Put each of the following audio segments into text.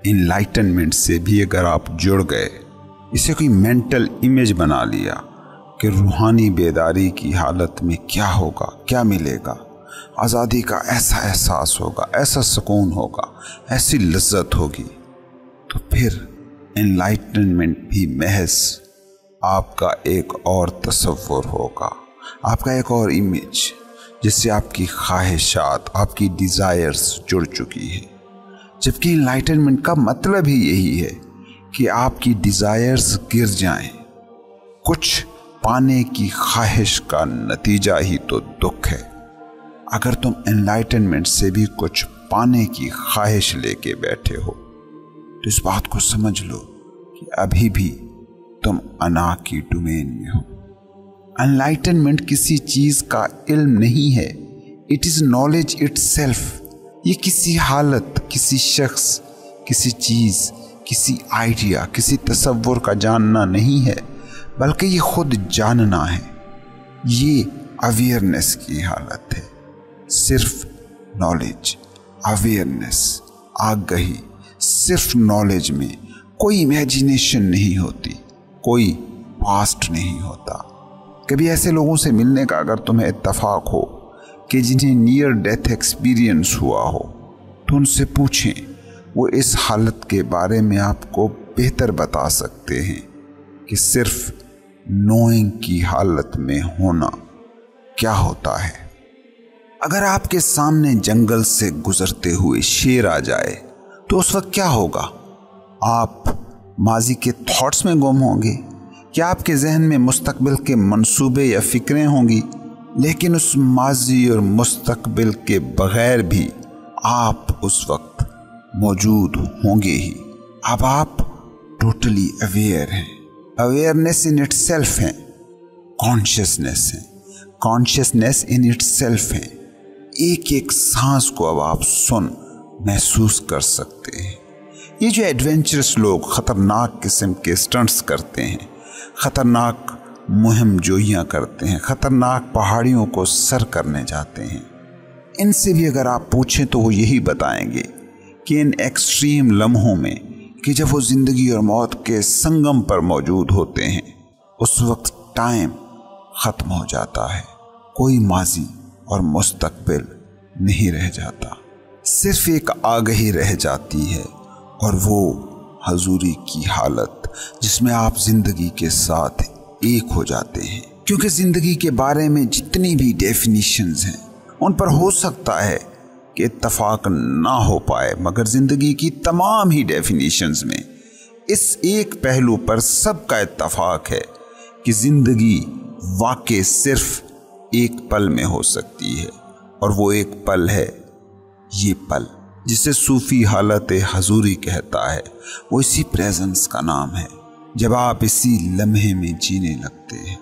Enlightenment سے بھی اگر آپ جڑ گئے، اسے کوئی مینٹل امیج بنا لیا کہ روحانی بیداری کی حالت میں کیا ہوگا، کیا ملے گا، آزادی کا ایسا احساس ہوگا، ایسا سکون ہوگا، ایسی لذت ہوگی، تو پھر انلائٹنمنٹ بھی محض آپ کا ایک اور تصور ہوگا، آپ کا ایک اور امیج، جس سے آپ کی خواہشات، آپ کی ڈیزائرز جڑ چکی ہے۔ جبکہ انلائٹنمنٹ کا مطلب ہی یہی ہے کہ آپ کی ڈیزائرز گر جائیں۔ کچھ پانے کی خواہش کا نتیجہ ہی تو دکھ ہے۔ اگر تم انلائٹنمنٹ سے بھی کچھ پانے کی خواہش لے کے بیٹھے ہو تو اس بات کو سمجھ لو کہ ابھی بھی تم انا کی ڈومین میں ہو۔ انلائٹنمنٹ کسی چیز کا علم نہیں ہے، it is knowledge it self. یہ کسی حالت، کسی شخص، کسی چیز، کسی آئیڈیا، کسی تصور کا جاننا نہیں ہے، بلکہ یہ خود جاننا ہے۔ یہ اویئرنس کی حالت ہے۔ صرف نالج، اویئرنس، آگہی، صرف نالج میں کوئی امیجینیشن نہیں ہوتی، کوئی پاسٹ نہیں ہوتا۔ کبھی ایسے لوگوں سے ملنے کا اگر تمہیں اتفاق ہو کہ جنہیں نیئر ڈیتھ ایکسپیرینس ہوا ہو تو ان سے پوچھیں، وہ اس حالت کے بارے میں آپ کو بہتر بتا سکتے ہیں کہ صرف نوئنگ کی حالت میں ہونا کیا ہوتا ہے۔ اگر آپ کے سامنے جنگل سے گزرتے ہوئے شیر آ جائے تو اس وقت کیا ہوگا؟ آپ ماضی کے تھاٹس میں گم ہوں گے؟ کیا آپ کے ذہن میں مستقبل کے منصوبے یا فکریں ہوں گی؟ لیکن اس ماضی اور مستقبل کے بغیر بھی آپ اس وقت موجود ہوں گے ہی۔ اب آپ ٹوٹلی اویئر ہیں، اویئرنیس ان اٹ سیلف ہے، کانشیسنیس ہے، کانشیسنیس ان اٹ سیلف ہے۔ ایک ایک سانس کو اب آپ سن محسوس کر سکتے ہیں۔ یہ جو ایڈونچرس لوگ خطرناک قسم کے سٹنٹس کرتے ہیں، خطرناک مہم جوئیاں کرتے ہیں، خطرناک پہاڑیوں کو سر کرنے جاتے ہیں، ان سے بھی اگر آپ پوچھیں تو وہ یہی بتائیں گے کہ ان ایکسٹریم لمحوں میں کہ جب وہ زندگی اور موت کے سنگم پر موجود ہوتے ہیں، اس وقت ٹائم ختم ہو جاتا ہے، کوئی ماضی اور مستقبل نہیں رہ جاتا، صرف ایک آگہی رہ جاتی ہے، اور وہ حضوری کی حالت جس میں آپ زندگی کے ساتھ ایک ہو جاتے ہیں۔ کیونکہ زندگی کے بارے میں جتنی بھی ڈیفینیشنز ہیں ان پر ہو سکتا ہے کہ اتفاق نہ ہو پائے، مگر زندگی کی تمام ہی ڈیفینیشنز میں اس ایک پہلو پر سب کا اتفاق ہے کہ زندگی واقع صرف ایک پل میں ہو سکتی ہے، اور وہ ایک پل ہے یہ پل جسے صوفی حالت حضوری کہتا ہے۔ وہ اسی پریزنس کا نام ہے۔ جب آپ اسی لمحے میں جینے لگتے ہیں،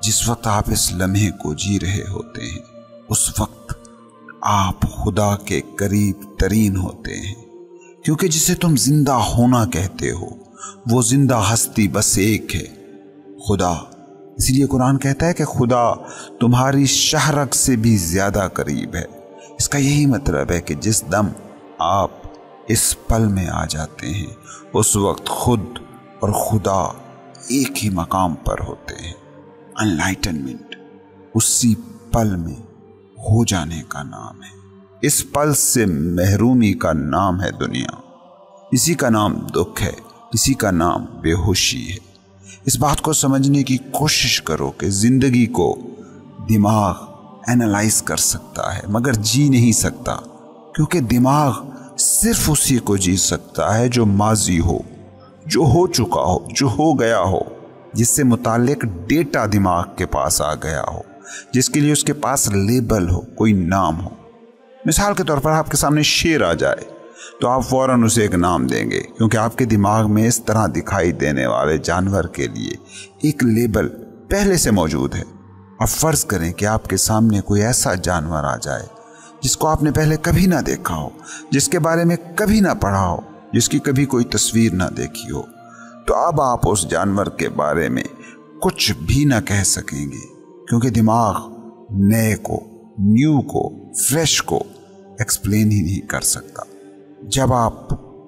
جس وقت آپ اس لمحے کو جی رہے ہوتے ہیں، اس وقت آپ خدا کے قریب ترین ہوتے ہیں، کیونکہ جسے تم زندہ ہونا کہتے ہو وہ زندہ ہستی بس ایک ہے، خدا۔ اس لیے قرآن کہتا ہے کہ خدا تمہاری شہرک سے بھی زیادہ قریب ہے۔ اس کا یہی مطلب ہے کہ جس دم آپ اس پل میں آ جاتے ہیں، اس وقت خود اور خدا ایک ہی مقام پر ہوتے ہیں۔ انلائٹنمنٹ اسی پل میں ہو جانے کا نام ہے۔ اس پل سے محرومی کا نام ہے دنیا، اسی کا نام دکھ ہے، اسی کا نام بے ہوشی ہے۔ اس بات کو سمجھنے کی کوشش کرو کہ زندگی کو دماغ اینالائز کر سکتا ہے مگر جی نہیں سکتا، کیونکہ دماغ صرف اسی کو جی سکتا ہے جو ماضی ہو، جو ہو چکا ہو، جو ہو گیا ہو، جس سے متعلق ڈیٹا دماغ کے پاس آ گیا ہو، جس کے لیے اس کے پاس لیبل ہو، کوئی نام ہو۔ مثال کے طور پر آپ کے سامنے شیر آ جائے تو آپ فوراً اسے ایک نام دیں گے، کیونکہ آپ کے دماغ میں اس طرح دکھائی دینے والے جانور کے لیے ایک لیبل پہلے سے موجود ہے۔ اب فرض کریں کہ آپ کے سامنے کوئی ایسا جانور آ جائے جس کو آپ نے پہلے کبھی نہ دیکھا ہو، جس کے بارے میں کبھی نہ پڑھا ہو، جس کی کبھی کوئی تصویر نہ دیکھی ہو، تو اب آپ اس جانور کے بارے میں کچھ بھی نہ کہہ سکیں گے، کیونکہ دماغ نئے کو، نیو کو، فریش کو ایکسپلین ہی نہیں کر سکتا۔ جب آپ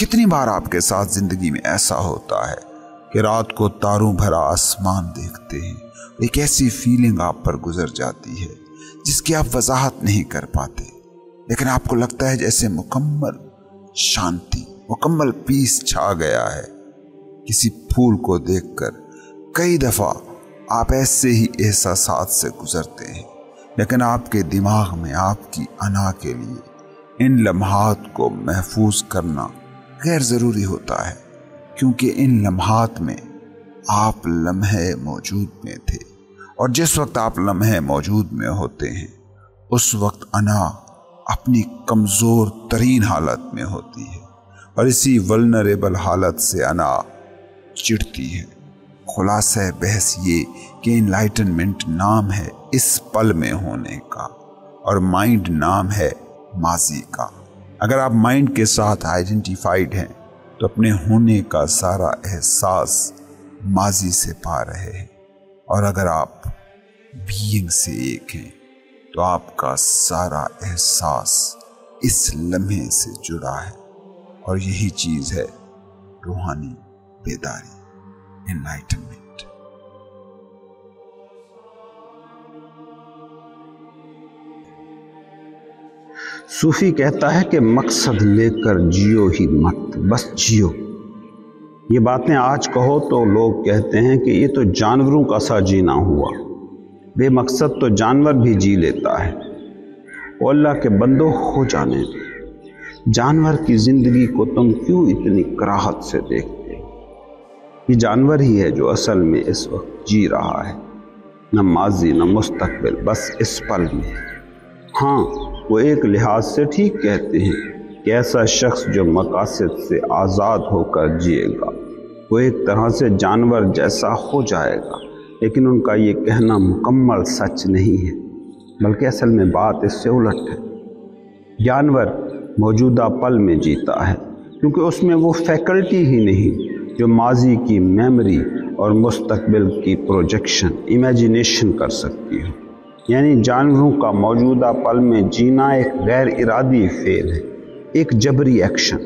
کتنی بار آپ کے ساتھ زندگی میں ایسا ہوتا ہے کہ رات کو تاروں بھرا آسمان دیکھتے ہیں، ایک ایسی فیلنگ آپ پر گزر جاتی ہے جس کی آپ وضاحت نہیں کر پاتے، لیکن آپ کو لگتا ہے جیسے مکمل شانتی، مکمل پیس چھا گیا ہے۔ کسی پھول کو دیکھ کر کئی دفعہ آپ ایسے ہی احساسات سے گزرتے ہیں، لیکن آپ کے دماغ میں آپ کی انا کے لیے ان لمحات کو محفوظ کرنا غیر ضروری ہوتا ہے، کیونکہ ان لمحات میں آپ لمحے موجود میں تھے، اور جس وقت آپ لمحے موجود میں ہوتے ہیں اس وقت انا اپنی کمزور ترین حالت میں ہوتی ہے، اور اسی ولنریبل حالت سے انا چڑھتی ہے۔ خلاصہ بحث یہ کہ انلائٹنمنٹ نام ہے اس پل میں ہونے کا، اور مائنڈ نام ہے ماضی کا۔ اگر آپ مائنڈ کے ساتھ آئیڈینٹیفائیڈ ہیں تو اپنے ہونے کا سارا احساس ماضی سے پا رہے ہیں، اور اگر آپ بینگ سے ایک ہیں تو آپ کا سارا احساس اس لمحے سے جڑا ہے، اور یہی چیز ہے روحانی بیداری، انلائٹنمنٹ۔ صوفی کہتا ہے کہ مقصد لے کر جیو ہی مت، بس جیو۔ یہ باتیں آج کہو تو لوگ کہتے ہیں کہ یہ تو جانوروں کا سا جینا ہوا، بے مقصد تو جانور بھی جی لیتا ہے۔ او اللہ کے بندو، ہو جانے دو، جانور کی زندگی کو تم کیوں اتنی کراہت سے دیکھتے ہو؟ یہ جانور ہی ہے جو اصل میں اس وقت جی رہا ہے، نہ ماضی نہ مستقبل، بس اس پل میں۔ ہاں، وہ ایک لحاظ سے ٹھیک کہتے ہیں کہ ایسا شخص جو مقاصد سے آزاد ہو کر جیے گا وہ ایک طرح سے جانور جیسا ہو جائے گا، لیکن ان کا یہ کہنا مکمل سچ نہیں ہے، بلکہ اصل میں بات اس سے الٹ ہے۔ جانور موجودہ پل میں جیتا ہے کیونکہ اس میں وہ فیکلٹی ہی نہیں جو ماضی کی میموری اور مستقبل کی پروجیکشن، امیجینیشن کر سکتی ہو۔ یعنی جانوروں کا موجودہ پل میں جینا ایک غیر ارادی فعل ہے، ایک جبری ایکشن۔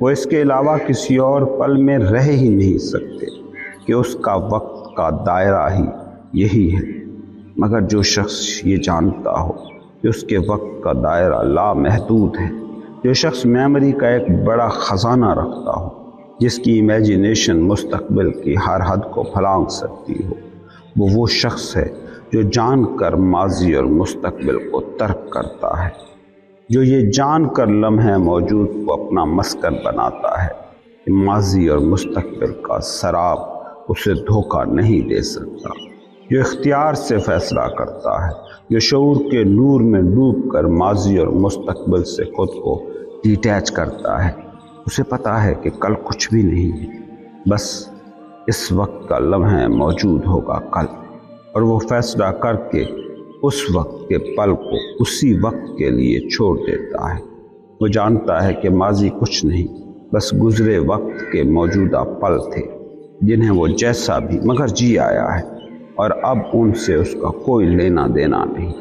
وہ اس کے علاوہ کسی اور پل میں رہ ہی نہیں سکتے کہ اس کا وقت کا دائرہ ہی یہی ہے۔ مگر جو شخص یہ جانتا ہو کہ اس کے وقت کا دائرہ لامحدود ہے، جو شخص میموری کا ایک بڑا خزانہ رکھتا ہو، جس کی امیجینیشن مستقبل کی ہر حد کو پھلانگ سکتی ہو، وہ شخص ہے جو جان کر ماضی اور مستقبل کو ترک کرتا ہے، جو یہ جان کر لمحے موجود کو اپنا مسکن بناتا ہے کہ ماضی اور مستقبل کا سراب اسے دھوکہ نہیں دے سکتا، جو اختیار سے فیصلہ کرتا ہے، جو شعور کے نور میں ڈوب کر ماضی اور مستقبل سے خود کو ڈیٹیچ کرتا ہے۔ اسے پتا ہے کہ کل کچھ بھی نہیں ہے، بس اس وقت کا لمحہ موجود ہوگا کل، اور وہ فیصلہ کر کے اس وقت کے پل کو اسی وقت کے لیے چھوڑ دیتا ہے۔ وہ جانتا ہے کہ ماضی کچھ نہیں، بس گزرے وقت کے موجودہ پل تھے جنہیں وہ جیسا بھی مگر جی آیا ہے، اور اب ان سے اس کا کوئی لینا دینا نہیں۔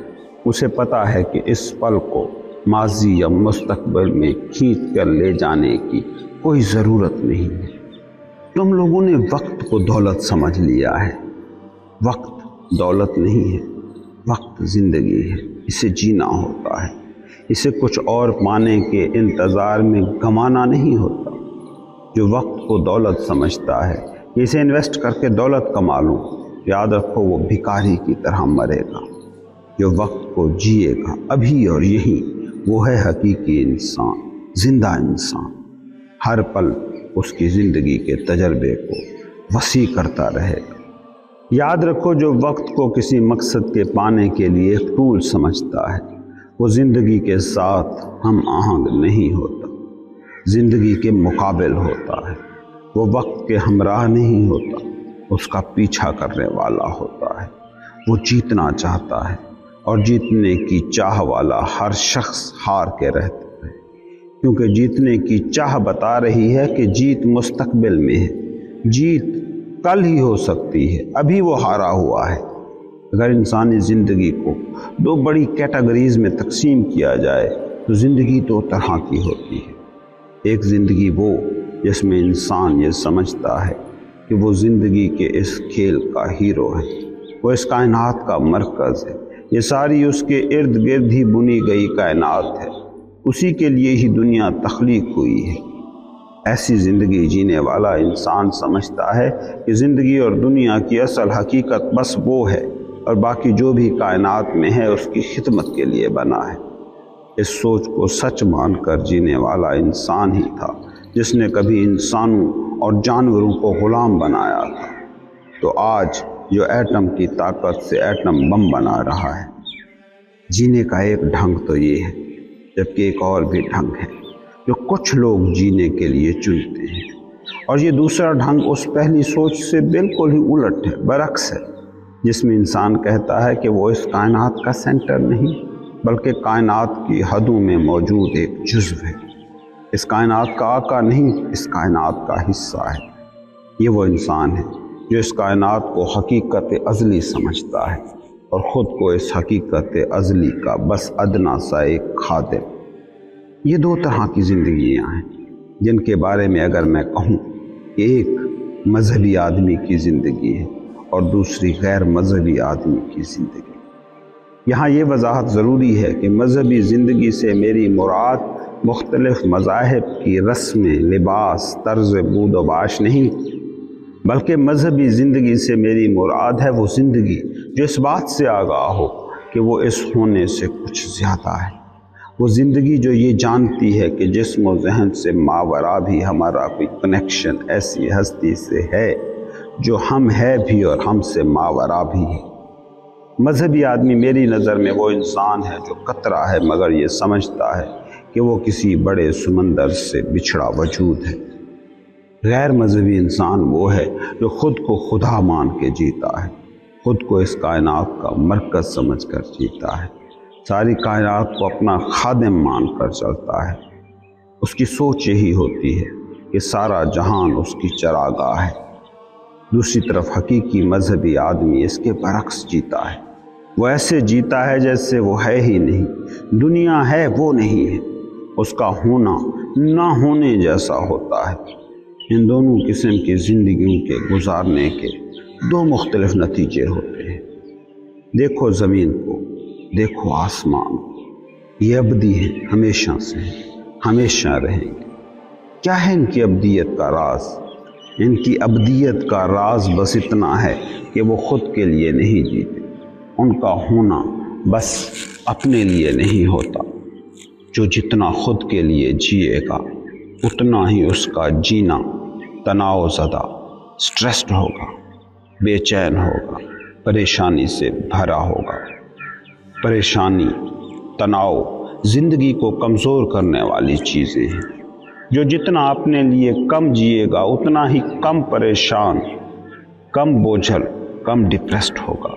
اسے پتا ہے کہ اس پل کو ماضی یا مستقبل میں کھینچ کر لے جانے کی کوئی ضرورت نہیں ہے۔ تم لوگوں نے وقت کو دولت سمجھ لیا ہے۔ وقت دولت نہیں ہے، وقت زندگی ہے، اسے جینا ہوتا ہے، اسے کچھ اور پانے کے انتظار میں گنوانا نہیں ہوتا۔ جو وقت کو دولت سمجھتا ہے کہ اسے انویسٹ کر کے دولت کما لوں، یاد رکھو وہ بھکاری کی طرح مرے گا۔ جو وقت کو جیے گا ابھی اور یہی، وہ ہے حقیقی انسان، زندہ انسان۔ ہر پل اس کی زندگی کے تجربے کو وسیع کرتا رہے گا۔ یاد رکھو جو وقت کو کسی مقصد کے پانے کے لیے ایک ٹول سمجھتا ہے وہ زندگی کے ساتھ ہم آہنگ نہیں ہوتا، زندگی کے مقابل ہوتا ہے۔ وہ وقت کے ہمراہ نہیں ہوتا، اس کا پیچھا کرنے والا ہوتا ہے۔ وہ جیتنا چاہتا ہے، اور جیتنے کی چاہ والا ہر شخص ہار کے رہتا ہے، کیونکہ جیتنے کی چاہ بتا رہی ہے کہ جیت مستقبل میں ہے، جیت کل ہی ہو سکتی ہے، ابھی وہ ہارا ہوا ہے۔ اگر انسانی زندگی کو دو بڑی کیٹیگریز میں تقسیم کیا جائے تو زندگی دو طرح کی ہوتی ہے۔ ایک زندگی وہ جس میں انسان یہ سمجھتا ہے کہ وہ زندگی کے اس کھیل کا ہیرو ہے، وہ اس کائنات کا مرکز ہے، یہ ساری اس کے ارد گرد ہی بنی گئی کائنات ہے، اسی کے لیے ہی دنیا تخلیق ہوئی ہے۔ ایسی زندگی جینے والا انسان سمجھتا ہے کہ زندگی اور دنیا کی اصل حقیقت بس وہ ہے اور باقی جو بھی کائنات میں ہے اس کی خدمت کے لیے بنا ہے۔ اس سوچ کو سچ مان کر جینے والا انسان ہی تھا جس نے کبھی انسانوں اور جانوروں کو غلام بنایا تھا، تو آج جو ایٹم کی طاقت سے ایٹم بم بنا رہا ہے۔ جینے کا ایک ڈھنگ تو یہ ہے، جبکہ ایک اور بھی ڈھنگ ہے جو کچھ لوگ جینے کے لیے چنتے ہیں، اور یہ دوسرا ڈھنگ اس پہلی سوچ سے بالکل ہی الٹ ہے، برعکس ہے، جس میں انسان کہتا ہے کہ وہ اس کائنات کا سینٹر نہیں بلکہ کائنات کی حدوں میں موجود ایک جزو ہے، اس کائنات کا آقا نہیں، اس کائنات کا حصہ ہے۔ یہ وہ انسان ہے جو اس کائنات کو حقیقت ازلی سمجھتا ہے اور خود کو اس حقیقت ازلی کا بس ادنا سا ایک خادم۔ یہ دو طرح کی زندگیاں ہیں جن کے بارے میں اگر میں کہوں کہ ایک مذہبی آدمی کی زندگی ہے اور دوسری غیر مذہبی آدمی کی زندگی۔ یہاں یہ وضاحت ضروری ہے کہ مذہبی زندگی سے میری مراد مختلف مذاہب کی رسمیں، لباس، طرز بود و باش نہیں، بلکہ مذہبی زندگی سے میری مراد ہے وہ زندگی جو اس بات سے آگاہ ہو کہ وہ اس ہونے سے کچھ زیادہ ہے، وہ زندگی جو یہ جانتی ہے کہ جسم و ذہن سے ماورا بھی ہمارا کوئی کنیکشن ایسی ہستی سے ہے جو ہم ہے بھی اور ہم سے ماورا بھی ہے۔ مذہبی آدمی میری نظر میں وہ انسان ہے جو قطرہ ہے مگر یہ سمجھتا ہے کہ وہ کسی بڑے سمندر سے بچھڑا وجود ہے۔ غیر مذہبی انسان وہ ہے جو خود کو خدا مان کے جیتا ہے، خود کو اس کائنات کا مرکز سمجھ کر جیتا ہے، ساری کائنات کو اپنا خادم مان کر چلتا ہے۔ اس کی سوچ یہی ہوتی ہے کہ سارا جہان اس کی چراگاہ ہے۔ دوسری طرف حقیقی مذہبی آدمی اس کے برعکس جیتا ہے، وہ ایسے جیتا ہے جیسے وہ ہے ہی نہیں، دنیا ہے وہ نہیں ہے، اس کا ہونا نہ ہونے جیسا ہوتا ہے۔ ان دونوں قسم کی زندگیوں کے گزارنے کے دو مختلف نتیجے ہوتے ہیں۔ دیکھو زمین کو، دیکھو آسمان کو، یہ ابدی ہیں، ہمیشہ سے ہیں، ہمیشہ رہیں گے۔ کیا ہے ان کی ابدیت کا راز؟ ان کی ابدیت کا راز بس اتنا ہے کہ وہ خود کے لیے نہیں جیتے، ان کا ہونا بس اپنے لیے نہیں ہوتا۔ جو جتنا خود کے لیے جیے گا اتنا ہی اس کا جینا تناؤ زدہ، سٹریسڈ ہوگا، بے چین ہوگا، پریشانی سے بھرا ہوگا۔ پریشانی، تناؤ زندگی کو کمزور کرنے والی چیزیں ہیں۔ جو جتنا اپنے لیے کم جیے گا اتنا ہی کم پریشان، کم بوجھل، کم ڈپریسڈ ہوگا۔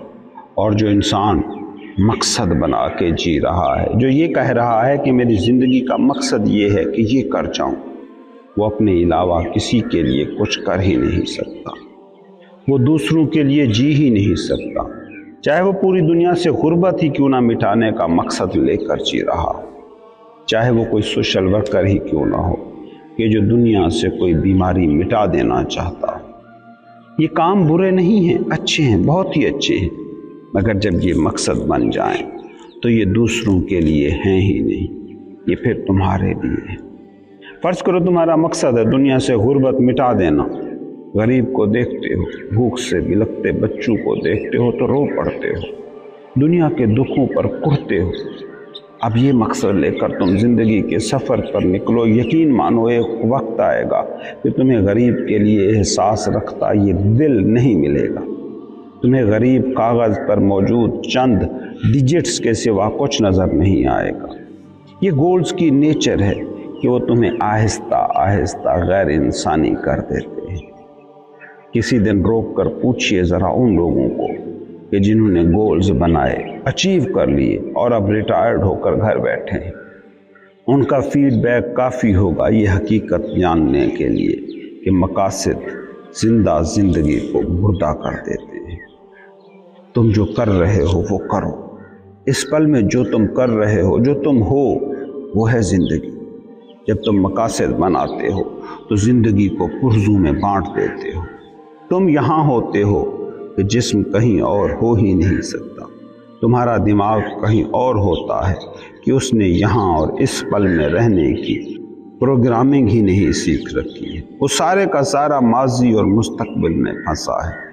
اور جو انسان مقصد بنا کے جی رہا ہے، جو یہ کہہ رہا ہے کہ میری زندگی کا مقصد یہ ہے کہ یہ کر جاؤں، وہ اپنے علاوہ کسی کے لیے کچھ کر ہی نہیں سکتا، وہ دوسروں کے لیے جی ہی نہیں سکتا، چاہے وہ پوری دنیا سے غربت ہی کیوں نہ مٹانے کا مقصد لے کر جی رہا ہو، چاہے وہ کوئی سوشل ورکر ہی کیوں نہ ہو کہ جو دنیا سے کوئی بیماری مٹا دینا چاہتا ہو۔ یہ کام برے نہیں ہیں، اچھے ہیں، بہت ہی اچھے ہیں، مگر جب یہ مقصد بن جائیں تو یہ دوسروں کے لیے ہیں ہی نہیں، یہ پھر تمہارے لیے ہے۔ فرض کرو تمہارا مقصد ہے دنیا سے غربت مٹا دینا، غریب کو دیکھتے ہو، بھوک سے بلکتے بچوں کو دیکھتے ہو تو رو پڑتے ہو، دنیا کے دکھوں پر کڑتے ہو۔ اب یہ مقصد لے کر تم زندگی کے سفر پر نکلو، یقین مانو ایک وقت آئے گا کہ تمہیں غریب کے لیے احساس رکھتا یہ دل نہیں ملے گا، تمہیں غریب کاغذ پر موجود چند ڈیجٹس کے سوا کچھ نظر نہیں آئے گا۔ یہ گولز کی نیچر ہے کہ وہ تمہیں آہستہ آہستہ غیر انسانی کر دیتے ہیں۔ کسی دن روک کر پوچھئے ذرا ان لوگوں کو کہ جنہوں نے گولز بنائے، اچیو کر لیے اور اب ریٹائرڈ ہو کر گھر بیٹھے ہیں، ان کا فیڈ بیک کافی ہوگا یہ حقیقت جاننے کے لیے کہ مقاصد زندہ زندگی کو مردہ کر دیتے ہیں۔ تم جو کر رہے ہو وہ کرو، اس پل میں جو تم کر رہے ہو، جو تم ہو وہ ہے زندگی۔ جب تم مقاصد بناتے ہو تو زندگی کو پرزوں میں بانٹ دیتے ہو۔ تم یہاں ہوتے ہو کہ جسم کہیں اور ہو ہی نہیں سکتا، تمہارا دماغ کہیں اور ہوتا ہے کہ اس نے یہاں اور اس پل میں رہنے کی پروگرامنگ ہی نہیں سیکھ رکھی ہے۔ وہ سارے کا سارا ماضی اور مستقبل میں پھنسا ہے۔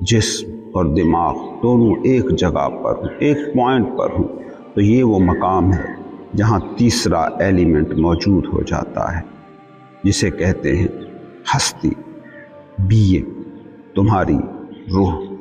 جسم اور دماغ دونوں ایک جگہ پر ہوں، ایک پوائنٹ پر ہوں، تو یہ وہ مقام ہے جہاں تیسرا ایلیمنٹ موجود ہو جاتا ہے، جسے کہتے ہیں ہستی، بینگ، تمہاری روح۔